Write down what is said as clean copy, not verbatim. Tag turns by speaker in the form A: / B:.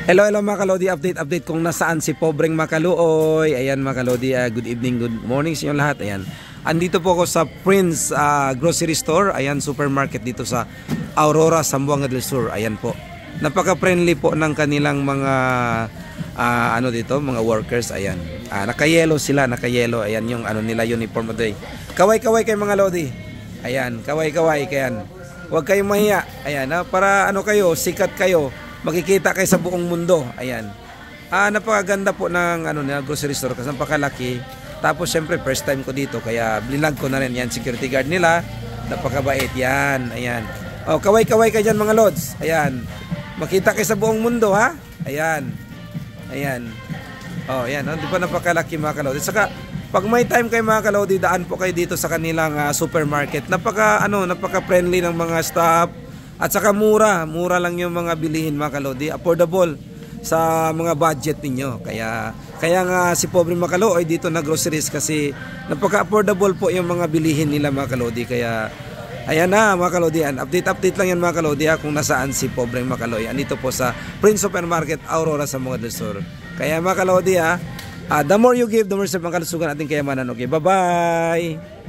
A: Hello, hello mga kalodi, update kung nasaan si pobreng Makaluoy. Ayan mga kalodi, good evening, good morning sa inyo lahat. Ayan, andito po ako sa Prince Grocery Store. Ayan, supermarket dito sa Aurora, Zamboanga del Sur. Ayan po, napaka-friendly po ng kanilang mga ano dito, mga workers. Ayan, naka-yellow sila, naka-yellow. Ayan yung ano nila, uniform day. Kaway-kaway kayo mga lodi. Ayan, kaway-kaway kayan. Huwag kayong mahiya. Ayan, para ano kayo, sikat kayo. Makikita kayo sa buong mundo. Ayan. Napakaganda po ng ano na grocery store kasi napakalaki. Tapos syempre first time ko dito kaya blinag ko na rin yan security guard nila. Napakabait yan. Ayan. Oh, kaway-kaway kayo dyan mga lods. Ayan. Makita kayo sa buong mundo ha. Ayan. Ayan. Oh, ayan. Oh, di ba napakalaki mga kalodi. Saka pag may time kayo mga kalodi, daan po kayo dito sa kanilang supermarket. Napaka-friendly ng mga staff. At saka mura lang yung mga bilihin mga kalodi, affordable sa mga budget ninyo. Kaya nga si pobre Makalo ay dito na groceries kasi napaka-affordable po yung mga bilihin nila mga kalodi. Kaya ayan na mga kalodi, update lang yan mga kalodi kung nasaan si pobre Makalo. Andito po sa Prince Supermarket, Aurora, Zamboanga del Sur. Kaya mga kalodi the more you give, the more sa pangkalusugan ating kayamanan. Okay, bye-bye!